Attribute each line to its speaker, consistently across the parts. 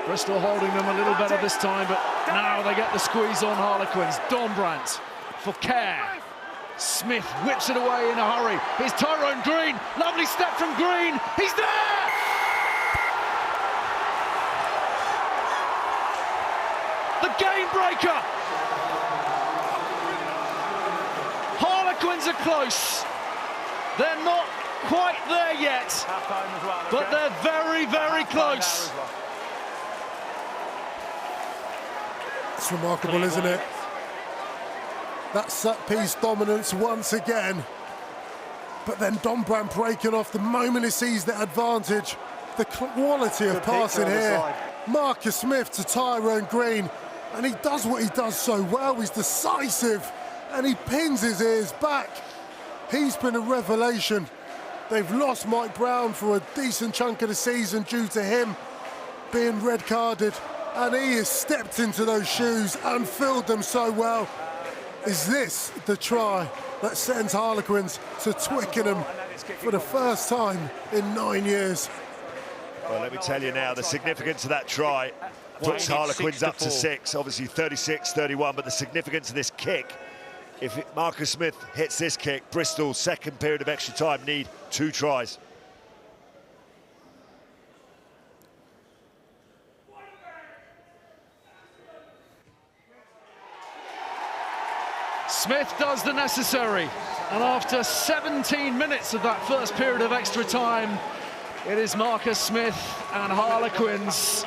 Speaker 1: Bristol holding them a little better this time, but now they get the squeeze on Harlequins. Dombrandt for care. Smith whips it away in a hurry. Here's Tyrone Green. Lovely step from Green. He's there! The game breaker! Harlequins are close. They're not quite there yet, but they're very, very close.
Speaker 2: It's remarkable, isn't it? That set-piece dominance once again. But then Dombrandt breaking off the moment he sees the advantage. The quality of passing here. Marcus Smith to Tyrone Green. And he does what he does so well. He's decisive. And he pins his ears back. He's been a revelation. They've lost Mike Brown for a decent chunk of the season due to him being red-carded. And he has stepped into those shoes and filled them so well. Is this the try that sends Harlequins to Twickenham for the first time in 9 years?
Speaker 3: Well, let me tell you now, the significance of that try puts Harlequins up to 6, obviously 36-31, but the significance of this kick, if Marcus Smith hits this kick, Bristol, second period of extra time, need 2 tries.
Speaker 1: Smith does the necessary, and after 17 minutes of that first period of extra time, it is Marcus Smith and Harlequins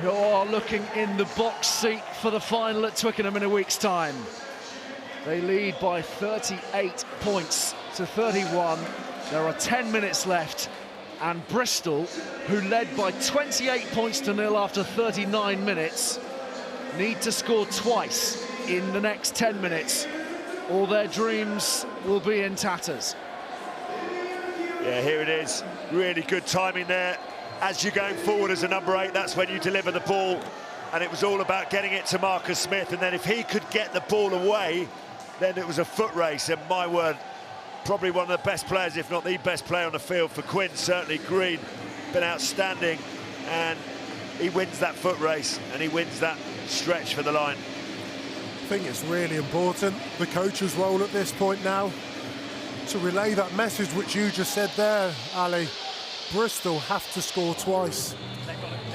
Speaker 1: who are looking in the box seat for the final at Twickenham in a week's time. They lead by 38 points to 31. There are 10 minutes left, and Bristol, who led by 28 points to 0 after 39 minutes, need to score twice in the next 10 minutes, or their dreams will be in tatters.
Speaker 3: Yeah, here it is. Really good timing there. As you're going forward as a number 8, that's when you deliver the ball. And it was all about getting it to Marcus Smith. And then if he could get the ball away, then it was a foot race. And my word, probably one of the best players, if not the best player on the field for Quinn. Certainly Green, been outstanding. And he wins that foot race and he wins that stretch for the line.
Speaker 2: I think it's really important, the coach's role at this point now, to relay that message which you just said there, Ali. Bristol have to score twice.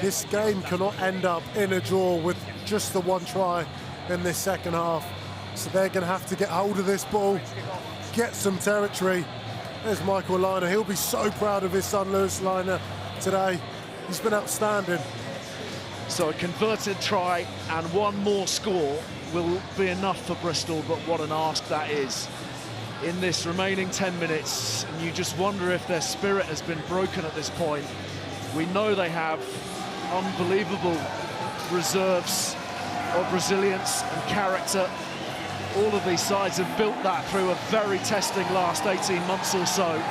Speaker 2: This game cannot end up in a draw with just the 1 try in this second half. So they're going to have to get hold of this ball, get some territory. There's Michael Liner. He'll be so proud of his son, Lewis Liner, today. He's been outstanding.
Speaker 1: So a converted try and 1 more score will be enough for Bristol, but what an ask that is in this remaining 10 minutes. And you just wonder if their spirit has been broken at this point. We know they have unbelievable reserves of resilience and character. All of these sides have built that through a very testing last 18 months or so.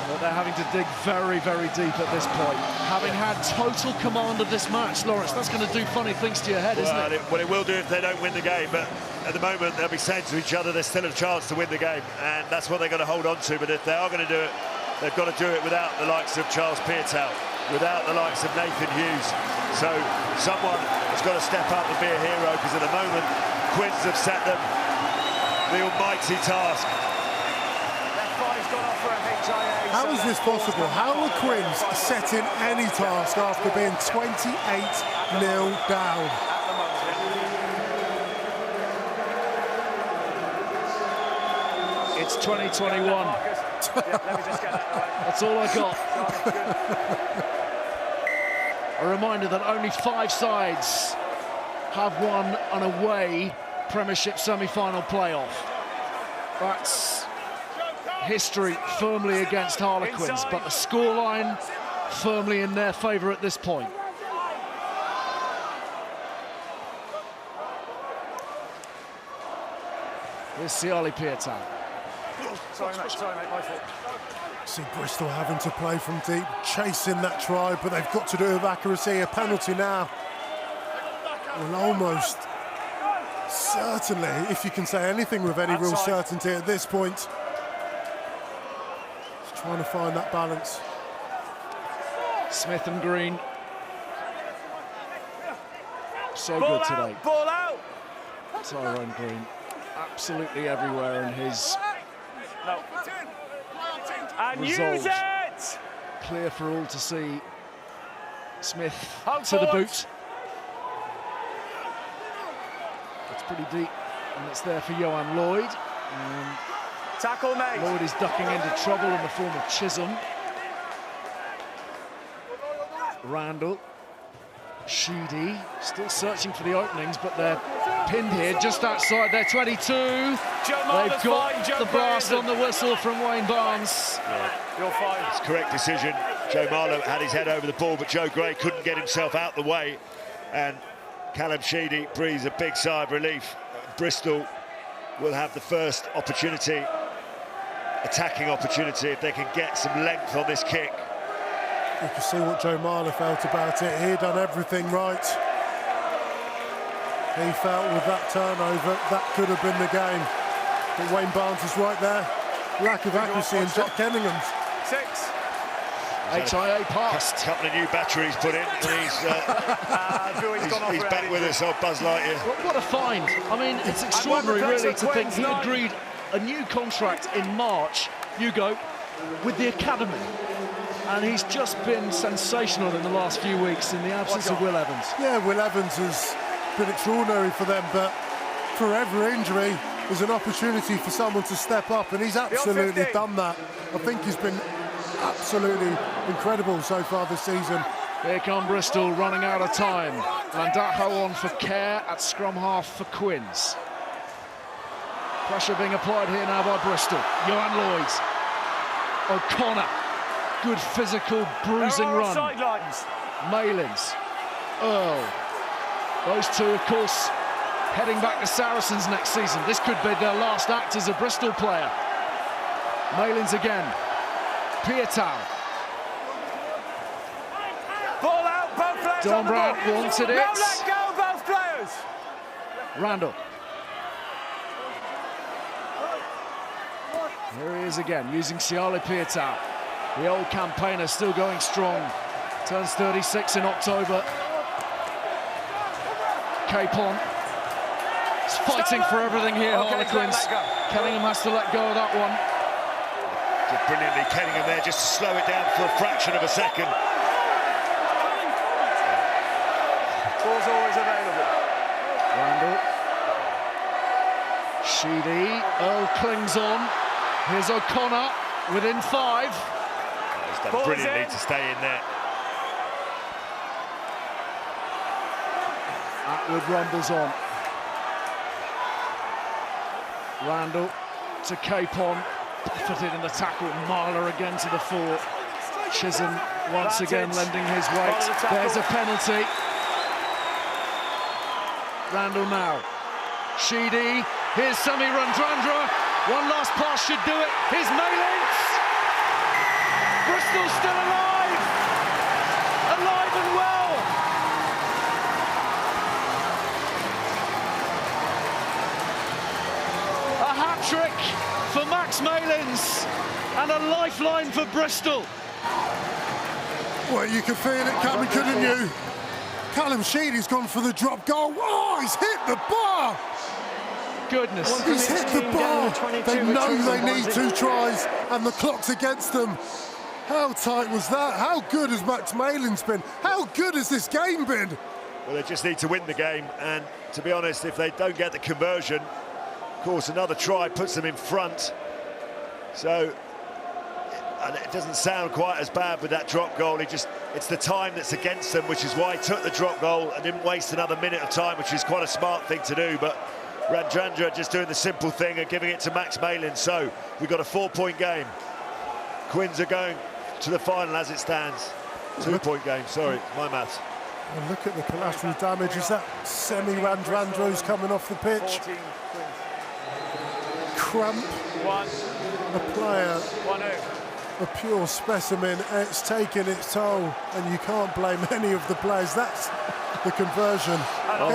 Speaker 1: But they're having to dig very, very deep at this point. Having had total command of this match, Lawrence, that's going to do funny things to your head, isn't it?
Speaker 3: Well, it will do if they don't win the game, but at the moment they'll be saying to each other there's still a chance to win the game, and that's what they're going to hold on to. But if they are going to do it, they've got to do it without the likes of Charles Peartow, without the likes of Nathan Hughes. So someone has got to step up and be a hero, because at the moment Quins have set them the almighty task.
Speaker 2: How is this possible? How are Quins setting any task after being 28-0 down?
Speaker 1: It's 2021. That's all I got. A reminder that only 5 sides have won an away Premiership semi-final playoff. That's history firmly against Harlequins, but the scoreline firmly in their favour at this point. Here's Siali Peartow.
Speaker 4: Sorry, mate, my fault.
Speaker 2: See Bristol having to play from deep, chasing that try, but they've got to do it with accuracy. A penalty now. Well, almost certainly, if you can say anything with any real certainty at this point. Just trying to find that balance.
Speaker 1: Smith and Green So
Speaker 4: Ball
Speaker 1: good today.
Speaker 4: out, ball out.
Speaker 1: Tyrone Green, absolutely everywhere in his
Speaker 4: No. And
Speaker 1: resolve.
Speaker 4: use it.
Speaker 1: Clear for all to see. Smith
Speaker 4: Hold
Speaker 1: to the
Speaker 4: forward.
Speaker 1: boot. It's pretty deep, and it's there for Johan Lloyd.
Speaker 4: Tackle made.
Speaker 1: Lloyd is ducking into trouble in the form of Chisholm. Randall. Sheedy still searching for the openings, but they're pinned here just outside their 22.
Speaker 4: Joe
Speaker 1: They've
Speaker 4: Marler's
Speaker 1: got
Speaker 4: fine, Joe
Speaker 1: the blast
Speaker 4: Barnes.
Speaker 1: on the whistle from Wayne Barnes.
Speaker 4: You're fine.
Speaker 3: It's a correct decision. Joe Marler had his head over the ball, but Joe Gray couldn't get himself out the way. And Callum Sheedy breathes a big sigh of relief. Bristol will have the first opportunity, attacking opportunity, if they can get some length on this kick.
Speaker 2: You can see what Joe Marler felt about it. He'd done everything right. He felt with that turnover, that could have been the game. But Wayne Barnes was right there. Lack of accuracy in Jack Kenningham's.
Speaker 4: 6.
Speaker 1: HIA passed.
Speaker 3: A couple of new batteries put in, and he's back with us, Buzz Lightyear.
Speaker 1: What a find. I mean, it's extraordinary, really, to think he agreed a new contract in March, Hugo, with the academy. And he's just been sensational in the last few weeks in the absence of Will Evans.
Speaker 2: Yeah, Will Evans has been extraordinary for them, but for every injury, there's an opportunity for someone to step up, and he's absolutely done that. I think he's been absolutely incredible so far this season.
Speaker 1: Here come Bristol running out of time. Landajo on for Kerr at scrum half for Quins. Pressure being applied here now by Bristol. Johan Lloyd. O'Connor. Good physical bruising run.
Speaker 4: Sidelines.
Speaker 1: Malins. Earl. Those two, of course, heading back to Saracens next season. This could be their last act as a Bristol player. Malins again. Pietau.
Speaker 4: Ball out, both players.
Speaker 1: Don Brown wanted it.
Speaker 4: Now let go, both players.
Speaker 1: Randall. Here he is again, using Siale Pietau. The old campaigner still going strong. Turns 36 in October. Capon is fighting for everything here, Harlequins. Kellingham has to let go of that one.
Speaker 3: Did brilliantly, Kenningham there, just to slow it down for a fraction of a second.
Speaker 4: Ball's always available.
Speaker 1: Randall. Sheedy. Earl clings on. Here's O'Connor within 5.
Speaker 3: He's done
Speaker 4: Ball's
Speaker 3: brilliantly
Speaker 4: in.
Speaker 3: to stay in there.
Speaker 1: Atwood rumbles on. Randall to Capon. Buffeted in the tackle. Marler again to the fore. Chisholm once again lending his weight. There's a penalty. Randall now. Sheedy. Here's Semi Randrandra. One last pass should do it. Here's Malins. Bristol still alive. Alive and well. A hat-trick for Max Malins and a lifeline for Bristol.
Speaker 2: Well, you could feel it coming, couldn't you? Callum Sheedy's gone for the drop goal. Oh, he's hit the bar!
Speaker 1: Goodness.
Speaker 2: He's hit the bar. They know they need 2 tries, and the clock's against them. How tight was that? How good has Max Malins been? How good has this game been?
Speaker 3: Well, they just need to win the game, and to be honest, if they don't get the conversion, of course, another try puts them in front. So, and it doesn't sound quite as bad with that drop goal. It's the time that's against them, which is why he took the drop goal and didn't waste another minute of time, which is quite a smart thing to do. But Randrandra just doing the simple thing and giving it to Max Malins. So we've got a 4-point game. Quins are going to the final as it stands. 2-point game, sorry, my maths.
Speaker 2: And look at the collateral damage. Is that Semi Randrandra who's coming off the pitch?
Speaker 4: 14
Speaker 2: Cramp.
Speaker 4: 1.
Speaker 2: A player,
Speaker 4: 1-0.
Speaker 2: a pure specimen. It's taken its toll, and you can't blame any of the players. That's the conversion.
Speaker 1: I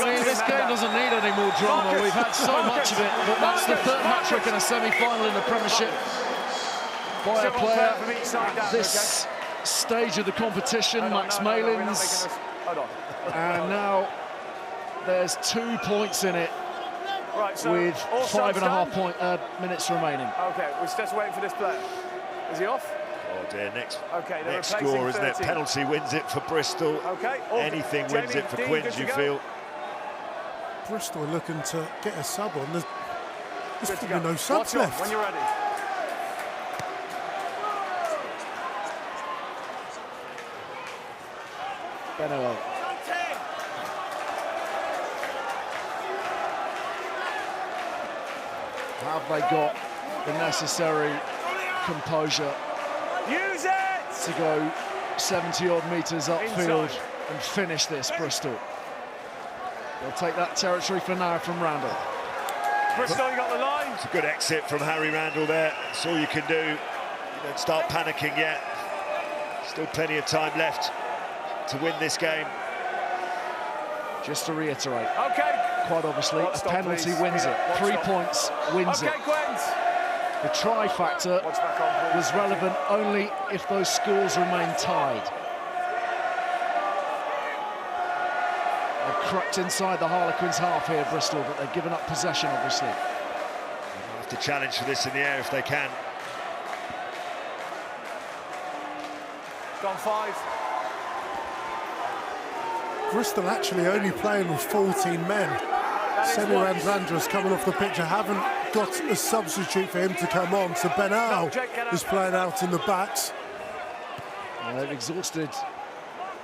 Speaker 1: mean, this game doesn't need any more drama. We've had so much of it, but that's the third hat-trick in a semi-final in the Premiership by a player at this stage of the competition. Max Malins
Speaker 4: Hold on.
Speaker 1: And now there's 2 points in it
Speaker 4: Right, so
Speaker 1: with
Speaker 4: all
Speaker 1: 5.5
Speaker 4: done?
Speaker 1: minutes remaining.
Speaker 4: Okay, we're just waiting for this player. Is he off?
Speaker 3: Oh dear, next
Speaker 4: replacing
Speaker 3: score, isn't it?
Speaker 4: 13.
Speaker 3: Penalty wins it for Bristol.
Speaker 4: Okay.
Speaker 3: Anything wins it for
Speaker 4: Dean,
Speaker 3: Quins,
Speaker 4: good to
Speaker 3: you
Speaker 4: go?
Speaker 3: feel.
Speaker 2: Bristol are looking to get a sub on. There's
Speaker 4: Good to
Speaker 2: probably
Speaker 4: go.
Speaker 2: no subs
Speaker 4: Watch on
Speaker 2: left.
Speaker 4: when you're ready.
Speaker 1: Benno. Have they got the necessary composure
Speaker 4: Use it!
Speaker 1: to go 70-odd metres upfield
Speaker 4: Inside.
Speaker 1: and finish this, Bristol? They'll take that territory for now from Randall.
Speaker 4: Bristol, you got the line.
Speaker 3: It's a good exit from Harry Randall there. That's all you can do. You don't start panicking yet. Still plenty of time left to win this game.
Speaker 1: Just to reiterate,
Speaker 4: Okay.
Speaker 1: quite obviously,
Speaker 4: Watch
Speaker 1: a
Speaker 4: stop,
Speaker 1: penalty
Speaker 4: please.
Speaker 1: wins
Speaker 4: Yeah,
Speaker 1: it.
Speaker 4: watch
Speaker 1: 3
Speaker 4: stop.
Speaker 1: points wins
Speaker 4: Okay,
Speaker 1: it.
Speaker 4: Quins.
Speaker 1: The try factor
Speaker 4: Watch back on, please.
Speaker 1: was relevant only if those scores remain tied. They've crept inside the Harlequins half here, Bristol, but they've given up possession, obviously.
Speaker 3: They'll have to challenge for this in the air if they can.
Speaker 4: Gone 5.
Speaker 2: Bristol actually only playing with 14 men. Semi Randrandras coming off the pitch. I haven't got a substitute for him to come on, so Benal is playing out in the backs.
Speaker 1: And they've exhausted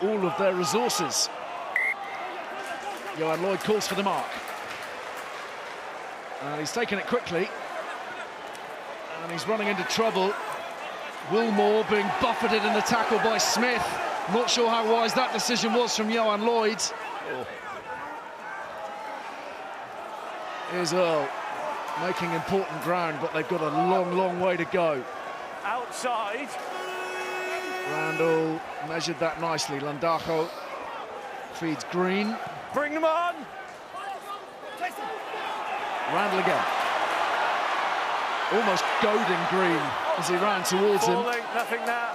Speaker 1: all of their resources. Johan Lloyd calls for the mark. And he's taken it quickly. And he's running into trouble. Wilmore being buffeted in the tackle by Smith. Not sure how wise that decision was from Johan Lloyd. Here's Earl making important ground, but they've got a long, long way to go.
Speaker 4: Outside.
Speaker 1: Randall measured that nicely. Landajo feeds Green.
Speaker 4: Bring them on.
Speaker 1: Randall again. Almost goading Green as he ran towards him.
Speaker 4: Falling, nothing now.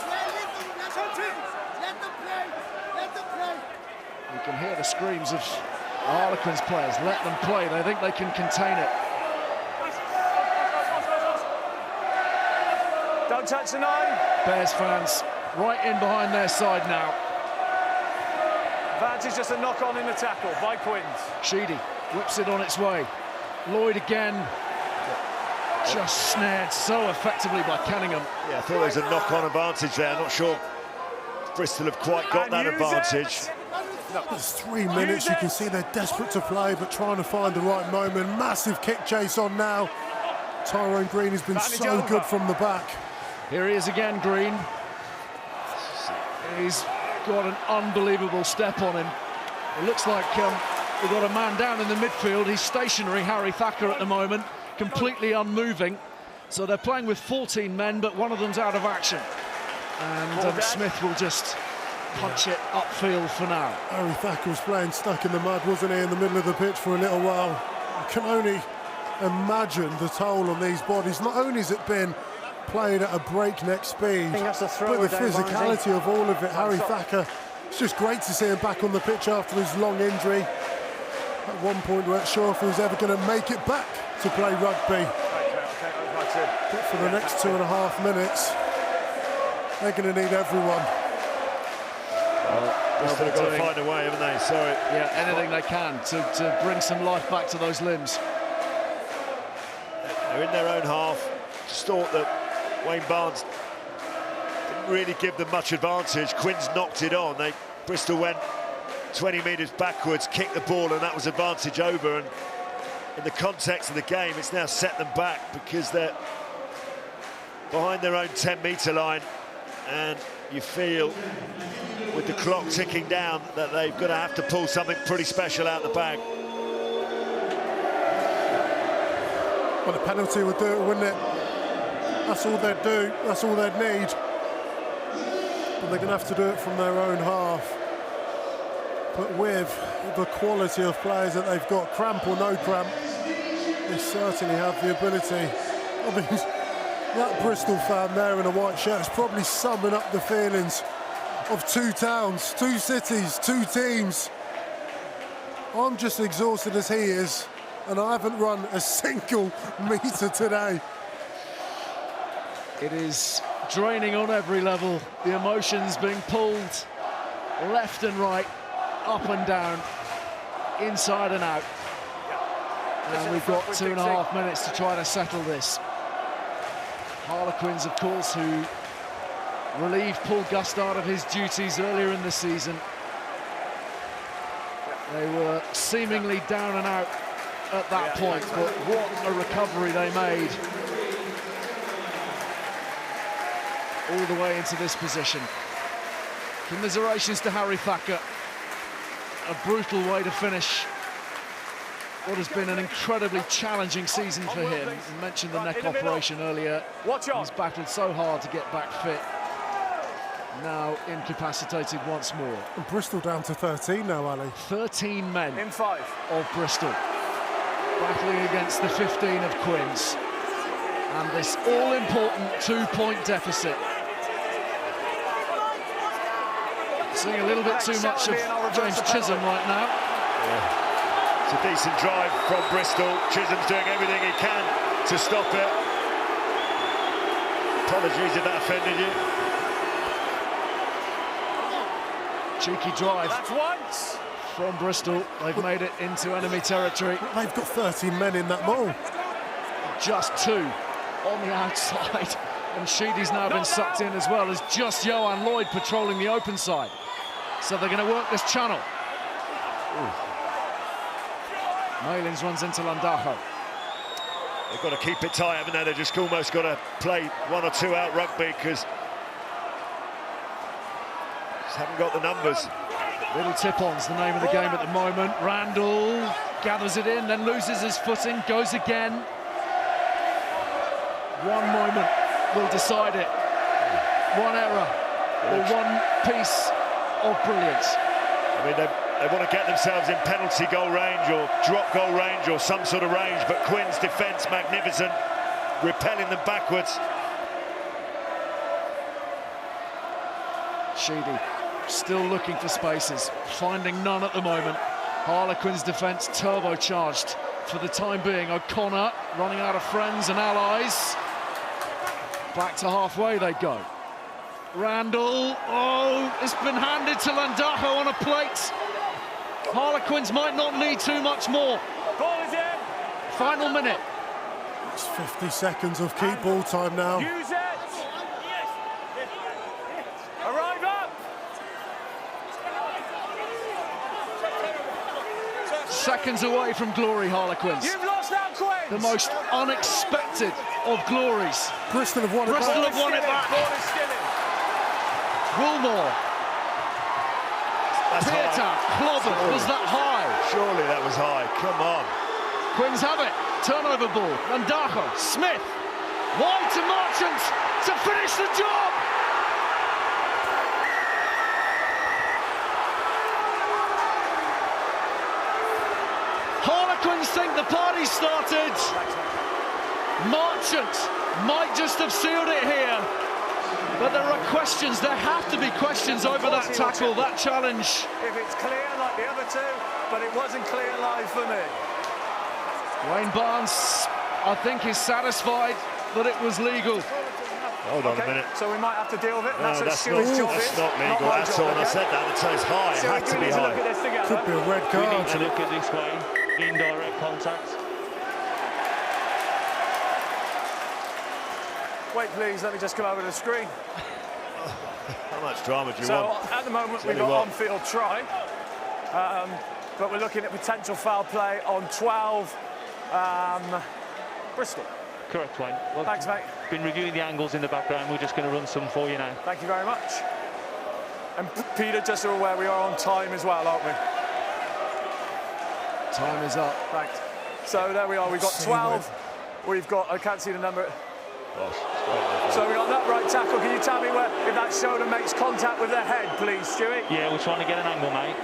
Speaker 1: You can hear the screams of the Harlequins players. Let them play. They think they can contain it.
Speaker 4: Don't touch the 9.
Speaker 1: Bears fans right in behind their side now.
Speaker 4: Advantage just a knock on in the tackle by Quins.
Speaker 1: Sheedy whips it on its way. Lloyd again. Just snared so effectively by Cunningham.
Speaker 3: Yeah, I thought there was a knock-on advantage there. Not sure Bristol have quite got
Speaker 4: And
Speaker 3: that
Speaker 4: use
Speaker 3: advantage.
Speaker 2: There's 3 minutes. You can see they're desperate to play, but trying to find the right moment. Massive kick chase on now. Tyrone Green has been so good from the back.
Speaker 1: Here he is again, Green. He's got an unbelievable step on him. It looks like we've got a man down in the midfield. He's stationary, Harry Thacker, at the moment, completely unmoving. So they're playing with 14 men, but one of them's out of action. And Smith will just punch it upfield for now.
Speaker 2: Harry Thacker was playing stuck in the mud, wasn't he, in the middle of the pitch for a little while. I can only imagine the toll on these bodies. Not only has it been playing at a breakneck speed, but the physicality of all of it. Harry Thacker, it's just great to see him back on the pitch after his long injury. At one point we weren't sure if he was ever going to make it back to play rugby. But for the next 2.5 minutes, they're going to need everyone.
Speaker 3: Bristol have got to find a way, haven't they? Sorry.
Speaker 1: Yeah, anything they can to bring some life back to those limbs.
Speaker 3: They're in their own half. Just thought that Wayne Barnes didn't really give them much advantage. Quins knocked it on. Bristol went 20 metres backwards, kicked the ball, and that was advantage over. And in the context of the game, it's now set them back because they're behind their own 10-metre line. And you feel, with the clock ticking down, that they've got to have to pull something pretty special out the bag.
Speaker 2: Well, a penalty would do it, wouldn't it? That's all they'd do, that's all they'd need. But they're going to have to do it from their own half. But with the quality of players that they've got, cramp or no cramp, they certainly have the ability. I mean, that Bristol fan there in a white shirt is probably summing up the feelings of two towns, two cities, two teams. I'm just exhausted as he is, and I haven't run a single metre today.
Speaker 1: It is draining on every level. The emotions being pulled left and right, up and down, inside and out. And we've got 2.5 minutes to try to settle this. Harlequins, of course, who relieved Paul Gustard of his duties earlier in the season. They were seemingly down and out at that point, but what a recovery they made all the way into this position. Commiserations to Harry Thacker. A brutal way to finish what has been an incredibly challenging season for him. You mentioned the neck operation earlier. He's battled so hard to get back fit. Now incapacitated once more.
Speaker 2: And Bristol down to 13 now, Ali.
Speaker 1: 13 men
Speaker 4: in 5
Speaker 1: of Bristol battling against the 15 of Quins. And this all-important 2-point deficit. Seeing a little bit too much of James Chisholm right now.
Speaker 3: Yeah. It's a decent drive from Bristol. Chisholm's doing everything he can to stop it. Apologies if that offended you.
Speaker 1: Cheeky drive.
Speaker 4: That's once.
Speaker 1: From Bristol. They've made it into enemy territory.
Speaker 2: They've got 13 men in that maul.
Speaker 1: Just 2 on the outside. And Sheedy's now been sucked in as well as just Johan Lloyd patrolling the open side. So they're going to work this channel. Malins runs into Landajo.
Speaker 3: They've got to keep it tight, haven't they? They've just almost got to play 1 or 2 out rugby because just haven't got the numbers.
Speaker 1: Little tip-on's the name of the game at the moment. Randall gathers it in, then loses his footing, goes again. One moment will decide it. One error or one piece of brilliance.
Speaker 3: I mean, they want to get themselves in penalty goal range or drop goal range or some sort of range, but Quinn's defence magnificent, repelling them backwards.
Speaker 1: Sheedy still looking for spaces, finding none at the moment. Harlequins' defence turbocharged for the time being. O'Connor running out of friends and allies. Back to halfway they go. Randall, oh, it's been handed to Landajo on a plate. Harlequins might not need too much more.
Speaker 4: Ball is in.
Speaker 1: Final minute.
Speaker 2: It's 50 seconds of keep ball time now.
Speaker 4: Use it. Arrive up.
Speaker 1: Seconds away from glory, Harlequins.
Speaker 4: You've lost out, Quins.
Speaker 1: The most unexpected of glories.
Speaker 2: Bristol have won it
Speaker 1: Bristol
Speaker 2: back.
Speaker 1: have won it back.
Speaker 4: Ball is skinning.
Speaker 1: Woolmore.
Speaker 3: That's
Speaker 1: Pearta,
Speaker 3: high.
Speaker 1: clobbered. Was that high?
Speaker 3: Surely that was high. Come on.
Speaker 1: Quins have it. Turnover ball. Landajo, Smith. Wide to Marchant to finish the job. Harlequins think the party started. Marchant might just have sealed it here. But there are questions, there have to be questions over that tackle, that challenge.
Speaker 4: If it's clear like the other 2, but it wasn't clear live for me.
Speaker 1: Wayne Barnes, I think, is satisfied that it was legal.
Speaker 3: Hold on a minute.
Speaker 4: So we might have to deal with it.
Speaker 3: No, that's not legal at all. I said that. It says high. It had to be high.
Speaker 2: Could be a red
Speaker 5: We need
Speaker 2: card.
Speaker 5: to look at this way. Indirect contact.
Speaker 4: Wait, please, let me just come over to the screen.
Speaker 3: How much drama do you
Speaker 4: So
Speaker 3: want?
Speaker 4: at the moment
Speaker 3: Tell
Speaker 4: we've
Speaker 3: you
Speaker 4: got
Speaker 3: what.
Speaker 4: on-field try, but we're looking at potential foul play on 12 Bristol.
Speaker 5: Correct, Wayne. Well,
Speaker 4: Thanks, mate.
Speaker 5: been reviewing the angles in the background. We're just going to run some for you now.
Speaker 4: Thank you very much. And Peter, just so aware, we are on time as well, aren't we?
Speaker 1: Time is up.
Speaker 4: Thanks. So there we are. We've got 12. We've got, I can't see the number. So we got that right tackle. Can you tell me where, if that shoulder makes contact with the head, please, Stewie?
Speaker 5: Yeah, we're trying to get an angle, mate.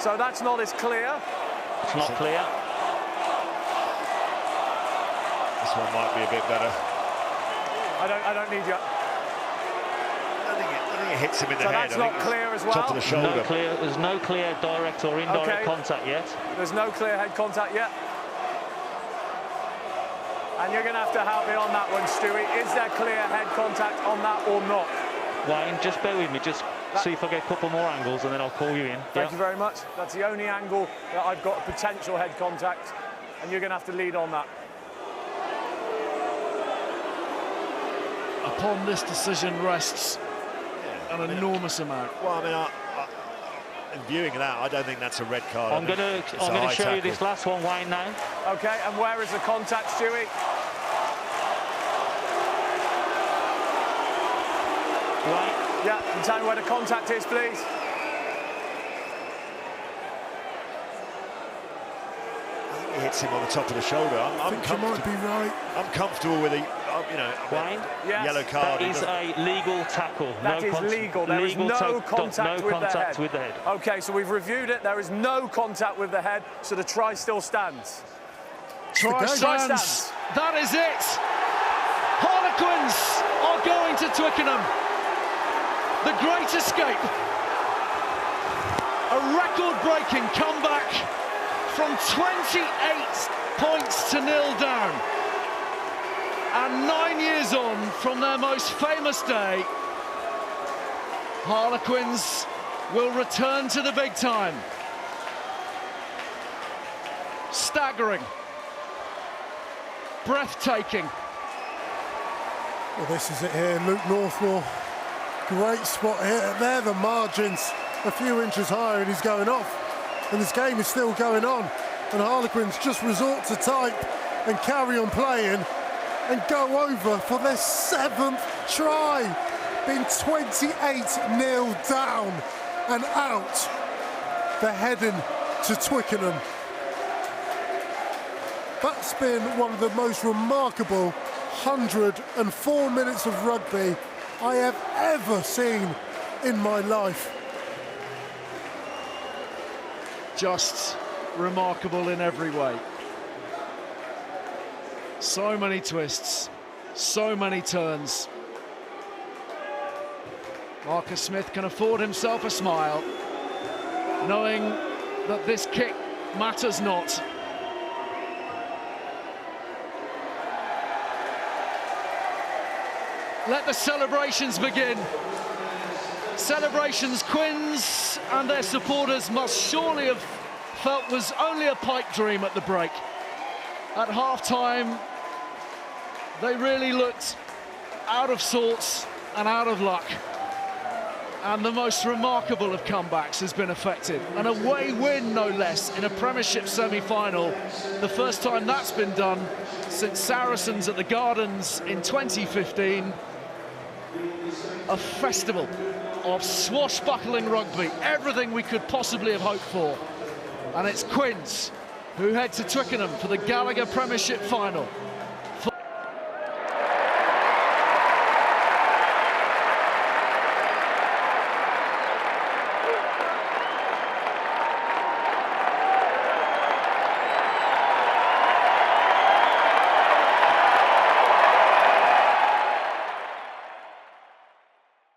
Speaker 4: So that's not as clear.
Speaker 5: It's not clear.
Speaker 3: This one might be a bit better.
Speaker 4: I don't need you.
Speaker 3: think it hits him in the
Speaker 4: So
Speaker 3: head.
Speaker 4: that's not clear as well?
Speaker 3: Top of the shoulder.
Speaker 5: No clear, there's no clear direct or indirect contact yet.
Speaker 4: There's no clear head contact yet. And you're going to have to help me on that one, Stewie. Is there clear head contact on that or not?
Speaker 5: Wayne, just bear with me, just see if I get a couple more angles and then I'll call you in.
Speaker 4: Thank you very much. That's the only angle that I've got a potential head contact, and you're going to have to lead on that.
Speaker 1: Upon this decision rests an enormous amount.
Speaker 3: Well, I mean, in viewing that, I don't think that's a red card.
Speaker 5: I'm going to show you this last one, Wayne, now.
Speaker 4: Okay, and where is the contact, Stewie?
Speaker 5: Right.
Speaker 4: Yeah, can you tell me where the contact is, please?
Speaker 3: I think he hits him on the top of the shoulder.
Speaker 2: I think you might be right.
Speaker 3: I'm comfortable with the,
Speaker 5: Wayne,
Speaker 3: yellow card.
Speaker 5: that is a legal tackle.
Speaker 4: That is legal. There is no contact
Speaker 5: with the head.
Speaker 4: Okay, so we've reviewed it. There is no contact with the head, so the try still stands.
Speaker 1: Try stands. That is it. Harlequins are going to Twickenham. The great escape. A record-breaking comeback from 28 points to 0 down. And 9 years on from their most famous day, Harlequins will return to the big time. Staggering. Breathtaking.
Speaker 2: Well, this is it here, Luke Northmore. Great spot here. There, the margins a few inches higher, and he's going off. And this game is still going on. And Harlequins just resort to type and carry on playing and go over for their 7th try. Been 28-0 down and out. They're heading to Twickenham. That's been one of the most remarkable 104 minutes of rugby I have ever seen in my life.
Speaker 1: Just remarkable in every way. So many twists, so many turns. Marcus Smith can afford himself a smile, knowing that this kick matters not. Let the celebrations begin. Celebrations Quins and their supporters must surely have felt was only a pipe dream at the break. At half-time, they really looked out of sorts and out of luck. And the most remarkable of comebacks has been effected. An away win, no less, in a Premiership semi-final. The first time that's been done since Saracens at the Gardens in 2015. A festival of swashbuckling rugby, everything we could possibly have hoped for. And it's Quins who head to Twickenham for the Gallagher Premiership final.